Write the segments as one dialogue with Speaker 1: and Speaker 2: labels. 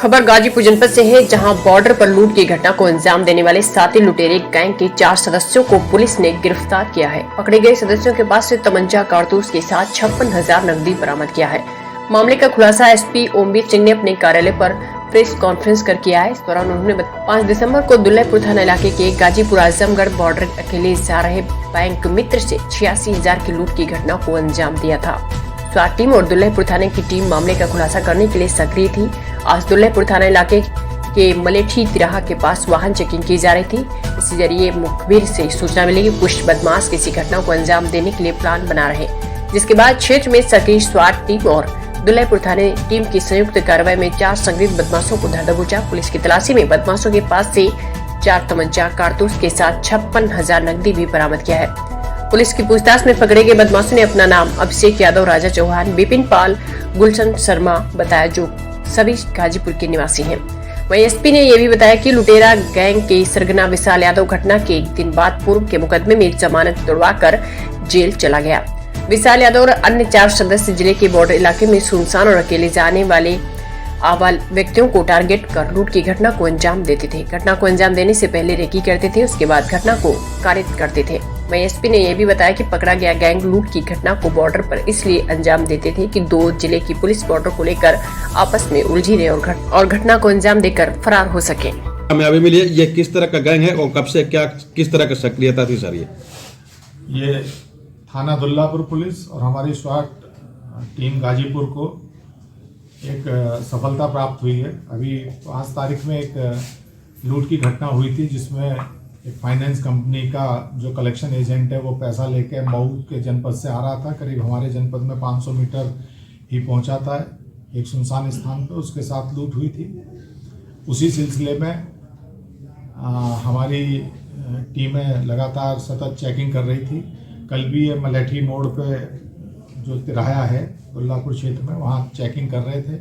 Speaker 1: खबर गाजीपुर जनपद से है, जहां बॉर्डर पर लूट की घटना को अंजाम देने वाले साथी लुटेरे गैंग के 4 सदस्यों को पुलिस ने गिरफ्तार किया है। पकड़े गए सदस्यों के पास से तमंचा, कारतूस के साथ 56,000 नकदी बरामद किया है। मामले का खुलासा एसपी ओमवीर सिंह ने अपने कार्यालय पर प्रेस कॉन्फ्रेंस कर किया है। इस दौरान उन्होंने 5 दिसंबर को दुल्लहपुर थाना इलाके के गाजीपुर आजमगढ़ बॉर्डर अकेले जा रहे बैंक मित्र से 86,000 की लूट की घटना को अंजाम दिया था। स्वाट टीम और दुल्लहपुर थाने की टीम मामले का खुलासा करने के लिए सक्रिय थी। आज दुल्लहपुर थाना इलाके के मलेठी तिराहा के पास वाहन चेकिंग की जा रही थी। इसी जरिए मुखबिर से सूचना मिली कि कुछ बदमाश किसी घटना को अंजाम देने के लिए प्लान बना रहे, जिसके बाद क्षेत्र में सक्रिय स्वाट टीम और दुल्लहपुर थाने टीम की संयुक्त कार्रवाई में 4 संदिग्ध बदमाशों को धर दबोचा। पुलिस की तलाशी में बदमाशों के पास से 4 तमंचा, कारतूस के साथ 56,000 नकदी भी बरामद किया है। पुलिस की पूछताछ में पकड़े गए बदमाशों ने अपना नाम अभिषेक यादव, राजा चौहान, विपिन पाल, गुलशन शर्मा बताया, जो सभी गाजीपुर के निवासी हैं। वहीं एसपी ने यह भी बताया कि लुटेरा गैंग के सरगना विशाल यादव घटना के एक दिन बाद पूर्व के मुकदमे में जमानत तुड़वाकर जेल चला गया। विशाल यादव और अन्य 4 सदस्य जिले के बॉर्डर इलाके में सुनसान और अकेले जाने वाले आवाल व्यक्तियों को टारगेट कर लूट की घटना को अंजाम देते थे। घटना को अंजाम देने से पहले रेकी करते थे, उसके बाद घटना को कारित करते थे। वहीं एसपी ने यह भी बताया कि पकड़ा गया गैंग लूट की घटना को बॉर्डर पर इसलिए अंजाम देते थे कि 2 जिले की पुलिस बॉर्डर को लेकर आपस में उलझी रहे और घटना को अंजाम देकर फरार हो सके।
Speaker 2: कामयाबी मिली है। ये किस तरह का गैंग है और कब से किस तरह की सक्रियता थी सर?
Speaker 3: ये थाना दुल्लापुर पुलिस और हमारी स्वाट टीम गाजीपुर को एक सफलता प्राप्त हुई है। अभी 5 तारीख में एक लूट की घटना हुई थी, जिसमें एक फाइनेंस कंपनी का जो कलेक्शन एजेंट है वो पैसा लेके मऊ के जनपद से आ रहा था। करीब हमारे जनपद में 500 मीटर ही पहुंचा था, एक सुनसान स्थान पर उसके साथ लूट हुई थी। उसी सिलसिले में हमारी टीमें लगातार सतत चेकिंग कर रही थी। कल भी ये मलेठी मोड़ पे जो तिराहा है दुल्लापुर क्षेत्र में, वहाँ चेकिंग कर रहे थे।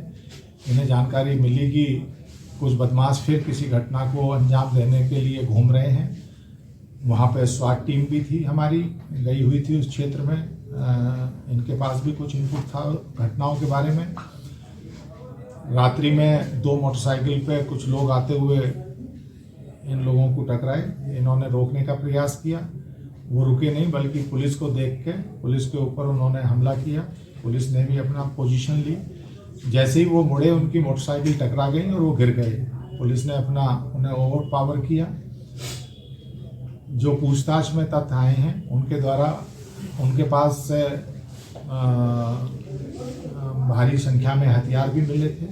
Speaker 3: इन्हें जानकारी मिली कि कुछ बदमाश फिर किसी घटना को अंजाम देने के लिए घूम रहे हैं। वहाँ पे स्वाट टीम भी थी, हमारी गई हुई थी उस क्षेत्र में। इनके पास भी कुछ इनपुट था घटनाओं के बारे में। रात्रि में 2 मोटरसाइकिल पे कुछ लोग आते हुए इन लोगों को टकराए। इन्होंने रोकने का प्रयास किया, वो रुके नहीं, बल्कि पुलिस को देख के पुलिस के ऊपर उन्होंने हमला किया। पुलिस ने भी अपना पोजीशन ली। जैसे ही वो मुड़े, उनकी मोटरसाइकिल टकरा गई और वो गिर गए। पुलिस ने उन्हें ओवर पावर किया। जो पूछताछ में तथ्य आए हैं उनके द्वारा उनके पास से भारी संख्या में हथियार भी मिले थे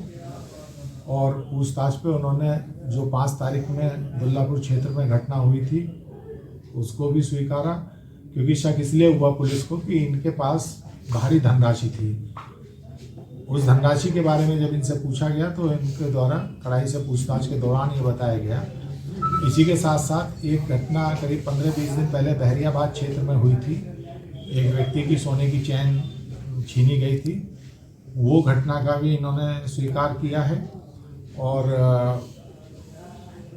Speaker 3: और पूछताछ पे उन्होंने जो 5 तारीख में दुल्लापुर क्षेत्र में घटना हुई थी उसको भी स्वीकारा, क्योंकि शक इसलिए हुआ पुलिस को कि इनके पास भारी धनराशि थी। उस धनराशि के बारे में जब इनसे पूछा गया तो इनके द्वारा कड़ाई से पूछताछ के दौरान ये बताया गया। इसी के साथ साथ एक घटना करीब 15-20 दिन पहले बहरियाबाद क्षेत्र में हुई थी। एक व्यक्ति की सोने की चैन छीनी गई थी, वो घटना का भी इन्होंने स्वीकार किया है और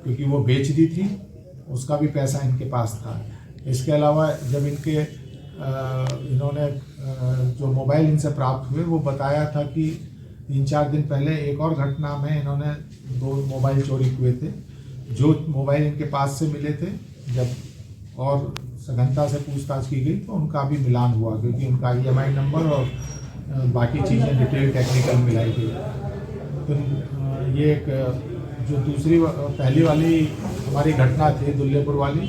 Speaker 3: क्योंकि वो बेच दी थी, उसका भी पैसा इनके पास था। इसके अलावा जब इन्होंने जो मोबाइल इनसे प्राप्त हुए, वो बताया था कि 3-4 दिन पहले एक और घटना में इन्होंने 2 मोबाइल चोरी हुए थे। जो मोबाइल इनके पास से मिले थे, जब और सघनता से पूछताछ की गई तो उनका भी मिलान हुआ, क्योंकि उनका EMI नंबर और बाकी चीज़ें डिटेल टेक्निकल मिलाई गई। तो ये एक जो पहली वाली हमारी घटना थी दुल्लेपुर वाली,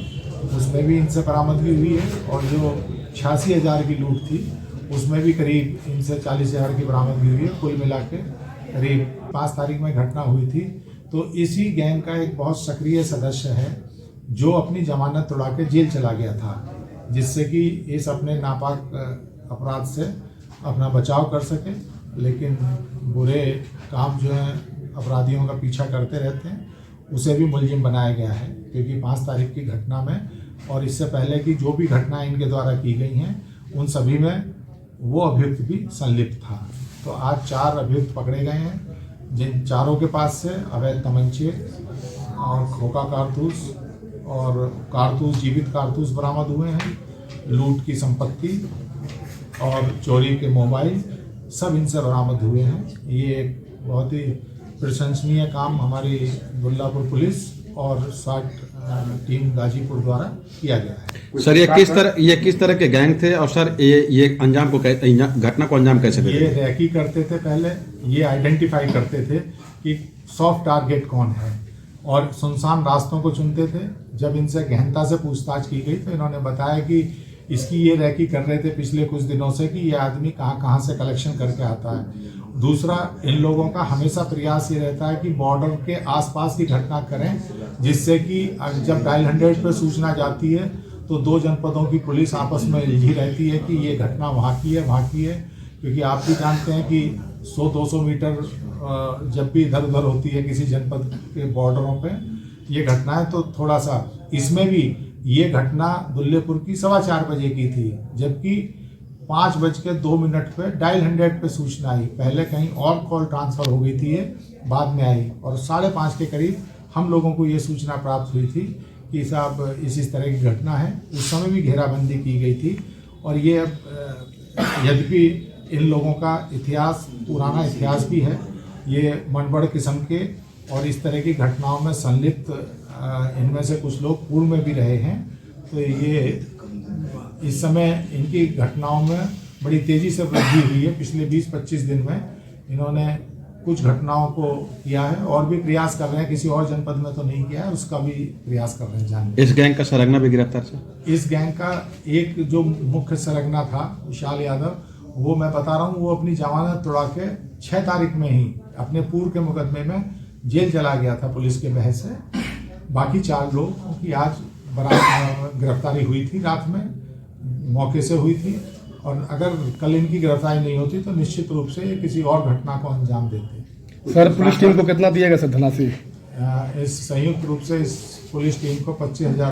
Speaker 3: उसमें भी इनसे बरामदगी हुई है और जो 86,000 की लूट थी उसमें भी करीब इनसे 40,000 की बरामदगी हुई है। कुल मिला के करीब 5 तारीख में घटना हुई थी। तो इसी गैंग का एक बहुत सक्रिय सदस्य है जो अपनी जमानत तुड़ा के जेल चला गया था, जिससे कि इस अपने नापाक अपराध से अपना बचाव कर सके। लेकिन बुरे काम जो हैं अपराधियों का पीछा करते रहते हैं, उसे भी मुलजिम बनाया गया है, क्योंकि 5 तारीख की घटना में और इससे पहले की जो भी घटनाएं इनके द्वारा की गई हैं उन सभी में वो अभियुक्त भी संलिप्त था। तो आज 4 अभियुक्त पकड़े गए हैं, जिन चारों के पास से अवैध तमंचे और खोखा कारतूस और जीवित कारतूस बरामद हुए हैं। लूट की संपत्ति और चोरी के मोबाइल सब इनसे बरामद हुए हैं। ये एक बहुत ही प्रशंसनीय काम हमारी दुल्लापुर पुलिस और स्वाट टीम गाजीपुर द्वारा किया गया है।
Speaker 2: सर ये किस तरह के गैंग थे और सर ये अंजाम को घटना को अंजाम कैसे दे?
Speaker 3: ये रैकी करते थे, पहले ये आइडेंटिफाई करते थे कि सॉफ्ट टारगेट कौन है और सुनसान रास्तों को चुनते थे। जब इनसे गहनता से पूछताछ की गई तो इन्होंने बताया कि इसकी ये रैकी कर रहे थे पिछले कुछ दिनों से कि ये आदमी कहाँ कहाँ से कलेक्शन करके आता है। दूसरा, इन लोगों का हमेशा प्रयास ये रहता है कि बॉर्डर के आसपास की घटना करें, जिससे कि जब डायल 100 पर सूचना जाती है तो दो जनपदों की पुलिस आपस में उलझी रहती है कि ये घटना वहाँ की है, क्योंकि आप भी जानते हैं कि 100-200 मीटर जब भी इधर उधर होती है किसी जनपद के बॉर्डरों पे ये घटनाएं, तो थोड़ा सा इसमें भी ये घटना दुल्लेपुर की 4:15 बजे की थी, जबकि 5:02 पे डायल 100 पे सूचना आई। पहले कहीं और कॉल ट्रांसफ़र हो गई थी, ये बाद में आई और 5:30 के करीब हम लोगों को ये सूचना प्राप्त हुई थी कि साहब इस तरह की घटना है। उस समय भी घेराबंदी की गई थी और ये यद्यपि इन लोगों का इतिहास पुराना इतिहास भी है, ये मनबड़ किस्म के और इस तरह की घटनाओं में संलिप्त इनमें से कुछ लोग पूर्व में भी रहे हैं। तो ये इस समय इनकी घटनाओं में बड़ी तेज़ी से वृद्धि हुई है। पिछले 20-25 दिन में इन्होंने कुछ घटनाओं को किया है और भी प्रयास कर रहे हैं, किसी और जनपद में तो नहीं किया है, उसका भी प्रयास कर रहे हैं जानने।
Speaker 2: इस गैंग का सरगना भी गिरफ्तार सर?
Speaker 3: इस गैंग का एक जो मुख्य सरगना था विशाल यादव, वो मैं बता रहा हूँ, वो अपनी जमानत तुड़ा के 6 तारीख में ही अपने पूर्व के मुकदमे में जेल चला गया था पुलिस के बहस से। बाकी 4 लोगों की आज गिरफ्तारी हुई थी, रात में मौके से हुई थी और अगर कल इनकी गिरफ्तारी नहीं होती तो निश्चित रूप से ये किसी और घटना को अंजाम देते।
Speaker 4: सर पुलिस टीम को कितना दिया गया सर धनराशि?
Speaker 3: इस संयुक्त रूप से इस पुलिस टीम को 25,000